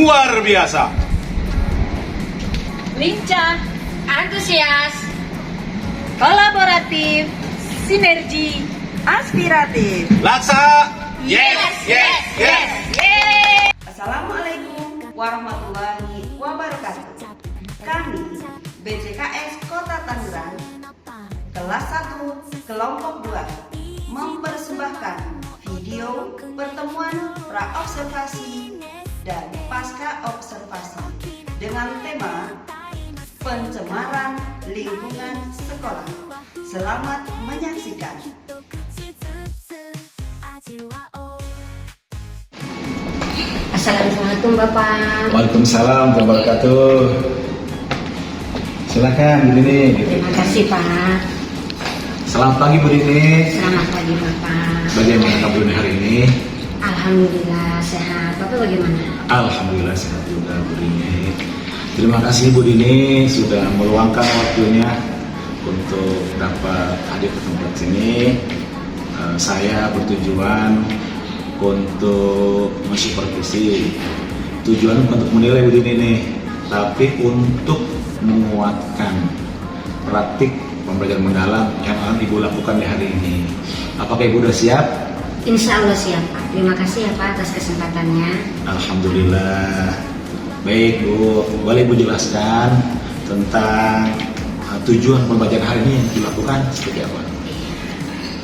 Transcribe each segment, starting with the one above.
luar biasa. Lincah, antusias, kolaboratif, sinergi, aspiratif. Laksa, yes, yes, yes. Assalamualaikum warahmatullahi wabarakatuh. Kami BCKS Kota Tangerang kelas 1 kelompok 2 mempersembahkan video pertemuan pra-observasi dan pasca observasi dengan tema pencemaran lingkungan sekolah. Selamat menyaksikan. Assalamualaikum Bapak. Waalaikumsalam warahmatullahi wabarakatuh. Silakan Bu Dini. Terima kasih Pak. Selamat pagi Bu Dini. Selamat pagi Bapak. Bagaimana kabar Bu Dini hari ini? Alhamdulillah sehat. Bapak bagaimana? Alhamdulillah sehat juga Bu Dini. Terima kasih Bu Dini sudah meluangkan waktunya untuk dapat hadir ke tempat sini. Saya bertujuan untuk mensupervisi, tujuan untuk menilai Bu Dini nih, tapi untuk menguatkan praktik pembelajaran mendalam yang akan Ibu lakukan di hari ini. Apakah Ibu sudah siap? Insya Allah siap Pak. Terima kasih ya Pak atas kesempatannya. Alhamdulillah. Baik Bu, boleh Ibu jelaskan tentang tujuan pembelajaran hari ini yang dilakukan seperti apa?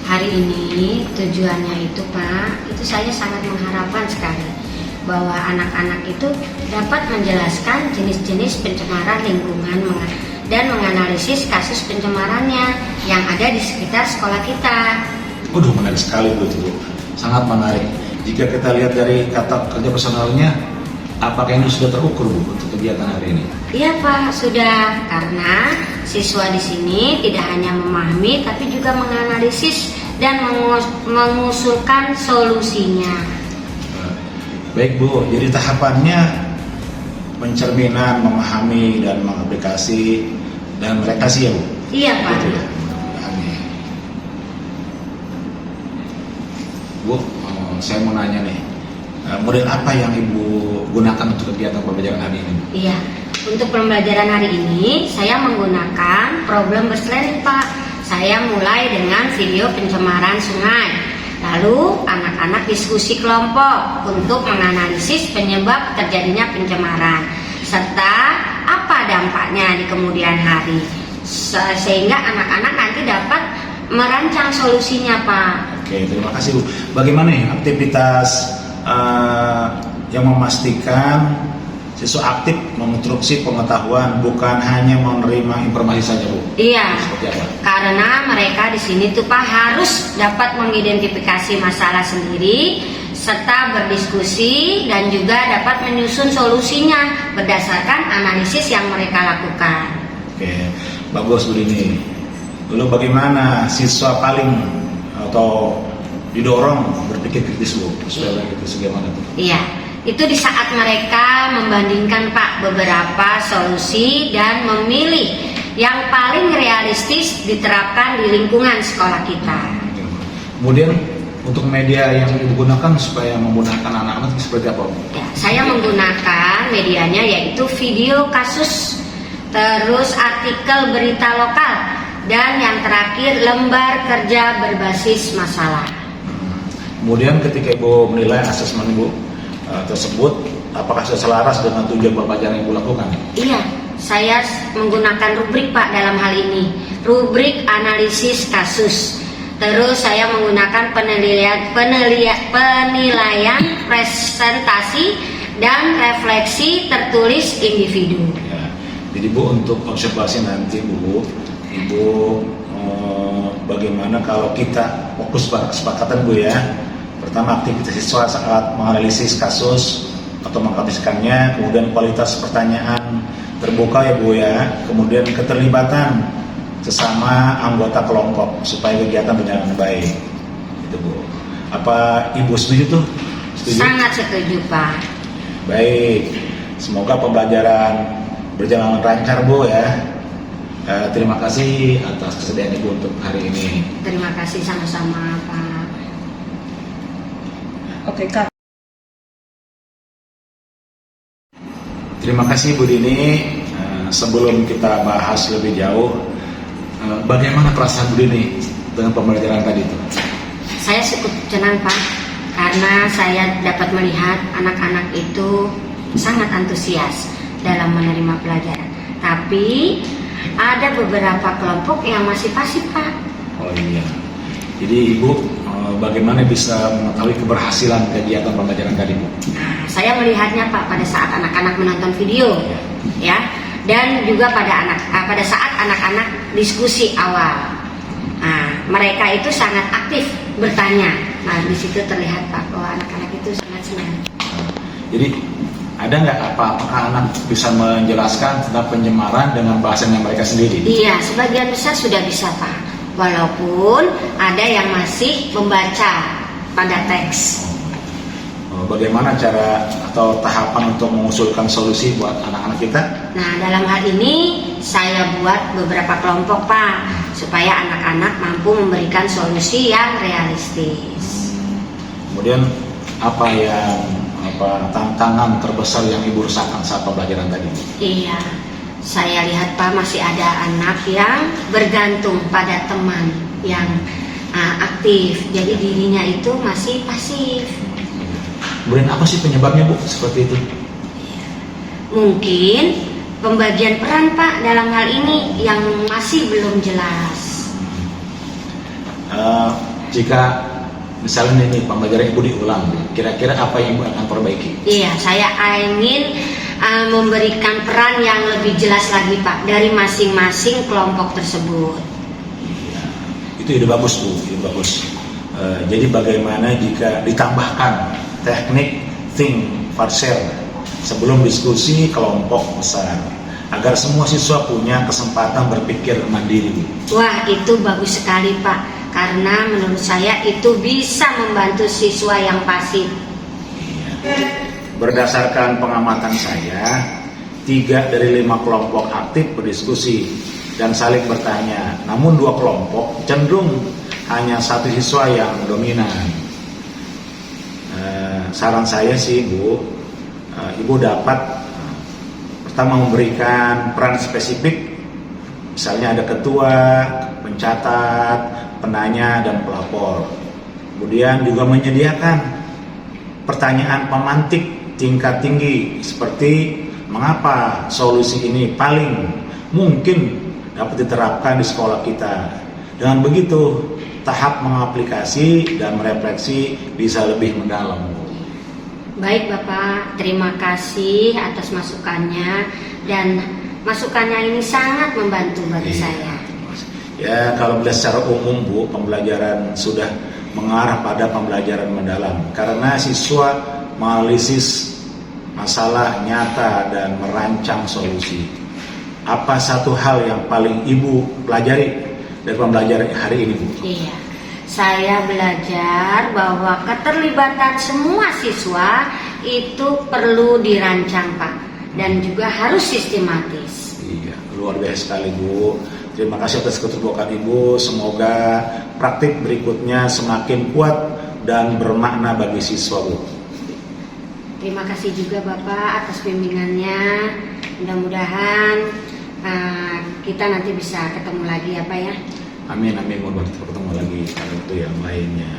Hari ini tujuannya itu Pak, itu saya sangat mengharapkan sekali bahwa anak-anak itu dapat menjelaskan jenis-jenis pencemaran lingkungan dan menganalisis kasus pencemarannya yang ada di sekitar sekolah kita. Waduh, menarik sekali Bu itu, Bu. Sangat menarik. Jika kita lihat dari kata kerja personalnya, apakah ini sudah terukur Bu untuk kegiatan hari ini? Iya Pak, sudah. Karena siswa di sini tidak hanya memahami tapi juga menganalisis dan mengusulkan solusinya. Baik Bu, jadi tahapannya pencerminan, memahami dan mengaplikasi dan merefleksi ya Bu? Iya Pak. Gitu ya. Bu, saya mau nanya nih, model apa yang Ibu gunakan untuk kegiatan pembelajaran hari ini? Iya, untuk pembelajaran hari ini saya menggunakan problem berselancar Pak. Saya mulai dengan video pencemaran sungai. Lalu anak-anak diskusi kelompok untuk menganalisis penyebab terjadinya pencemaran serta apa dampaknya di kemudian hari. Sehingga anak-anak nanti dapat merancang solusinya Pak. Oke, terima kasih Bu. Bagaimana ya aktivitas yang memastikan siswa aktif menginstruksi pengetahuan, bukan hanya menerima informasi saja Bu? Iya. Seperti apa? Karena mereka di sini tuh Pak harus dapat mengidentifikasi masalah sendiri serta berdiskusi dan juga dapat menyusun solusinya berdasarkan analisis yang mereka lakukan. Oke, bagus Bu Dini. Lalu bagaimana siswa paling atau didorong berpikir kritis Bu? Supaya kritis bagaimana tuh? Iya. Itu di saat mereka membandingkan Pak beberapa solusi dan memilih yang paling realistis diterapkan di lingkungan sekolah kita. Kemudian untuk media yang digunakan supaya menggunakan anak-anak seperti apa? Ya, saya menggunakan medianya yaitu video kasus, terus artikel berita lokal, dan yang terakhir lembar kerja berbasis masalah. Kemudian ketika Ibu menilai asesmen Ibu tersebut, apakah sudah selaras dengan tujuan pembelajaran yang Ibu lakukan? Iya, saya menggunakan rubrik Pak dalam hal ini, rubrik analisis kasus. Terus saya menggunakan penilaian presentasi dan refleksi tertulis individu. Ya, jadi Bu untuk observasi nanti Bu, Ibu bagaimana kalau kita fokus pada kesepakatan Bu ya. Pertama, aktivitas siswa saat menganalisis kasus atau menghabiskannya, kemudian kualitas pertanyaan terbuka ya Bu ya, kemudian keterlibatan sesama anggota kelompok supaya kegiatan berjalan baik. Itu Bu. Apa Ibu setuju tuh? Setuju? Sangat setuju Pak. Baik, semoga pembelajaran berjalan lancar Bu ya. Terima kasih atas kesediaan Ibu untuk hari ini. Terima kasih sama-sama Pak. Oke Kak. Terima kasih Bu Dini. Sebelum kita bahas lebih jauh, bagaimana perasaan Bu Dini dengan pembelajaran tadi itu? Saya cukup senang Pak, karena saya dapat melihat anak-anak itu sangat antusias dalam menerima pelajaran. Tapi ada beberapa kelompok yang masih pasif Pak. Oh iya. Jadi Ibu bagaimana bisa mengetahui keberhasilan kegiatan pembelajaran tadi Bu? Nah, saya melihatnya Pak pada saat anak-anak menonton video, ya, dan juga pada saat anak-anak diskusi awal. Nah, mereka itu sangat aktif bertanya. Nah, di situ terlihat Pak bahwa anak-anak itu sangat senang. Jadi ada nggak apakah anak bisa menjelaskan tentang pencemaran dengan bahasanya mereka sendiri? Iya, sebagian besar sudah bisa Pak. Walaupun ada yang masih membaca pada teks. Bagaimana cara atau tahapan untuk mengusulkan solusi buat anak-anak kita? Nah, dalam hal ini saya buat beberapa kelompok Pak, supaya anak-anak mampu memberikan solusi yang realistis. Kemudian apa tantangan terbesar yang Ibu rasakan saat pembelajaran tadi? Iya, saya lihat Pak masih ada anak yang bergantung pada teman yang aktif, jadi dirinya itu masih pasif. Kemudian apa sih penyebabnya Bu seperti itu? Mungkin pembagian peran Pak dalam hal ini yang masih belum jelas. Jika misalnya ini pembelajaran Ibu diulang, kira-kira apa yang Ibu akan perbaiki? Iya, saya ingin memberikan peran yang lebih jelas lagi Pak dari masing-masing kelompok tersebut. Ya, itu ide bagus Bu, ide bagus. Jadi bagaimana jika ditambahkan teknik think parcel sebelum diskusi kelompok besar agar semua siswa punya kesempatan berpikir mandiri. Wah, itu bagus sekali Pak, karena menurut saya itu bisa membantu siswa yang pasif. Berdasarkan pengamatan saya, 3 dari 5 kelompok aktif berdiskusi dan saling bertanya, namun 2 kelompok cenderung hanya 1 siswa yang dominan. Saran saya sih Bu, Ibu dapat pertama memberikan peran spesifik, misalnya ada ketua, pencatat, penanya, dan pelapor. Kemudian juga menyediakan pertanyaan pemantik tingkat tinggi seperti mengapa solusi ini paling mungkin dapat diterapkan di sekolah kita. Dengan begitu, tahap mengaplikasi dan merefleksi bisa lebih mendalam. Baik Bapak, terima kasih atas masukannya, dan masukannya ini sangat membantu bagi saya. Ya, kalau melihat secara umum Bu, pembelajaran sudah mengarah pada pembelajaran mendalam karena siswa menganalisis masalah nyata dan merancang solusi. Apa satu hal yang paling Ibu pelajari dari pembelajaran hari ini Bu? Iya, saya belajar bahwa keterlibatan semua siswa itu perlu dirancang Pak, dan juga harus sistematis. Iya, luar biasa sekali Bu. Terima kasih atas keterbukaan Ibu. Semoga praktik berikutnya semakin kuat dan bermakna bagi siswa Bu. Terima kasih juga Bapak atas bimbingannya. Mudah-mudahan kita nanti bisa ketemu lagi ya Pak ya. Amin, amin. Mohon bertemu lagi pada waktu yang lainnya.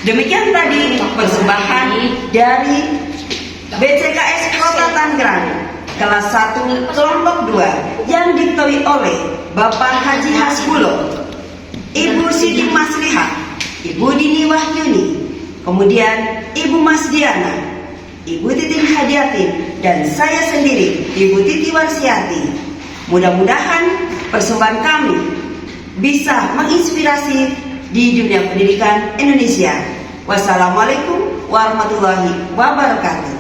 Demikian tadi persembahan dari BCKS Kota Tangerang kelas 1 kelompok 2 yang diketuai oleh Bapak Haji Hasbulo, Ibu Siti Masliha, Ibu Dini Wahyuni, kemudian Ibu Masdiana, Ibu Titin Hadiatin, dan saya sendiri, Ibu Titi Warsiati. Mudah-mudahan persembahan kami bisa menginspirasi di dunia pendidikan Indonesia. Wassalamualaikum warahmatullahi wabarakatuh.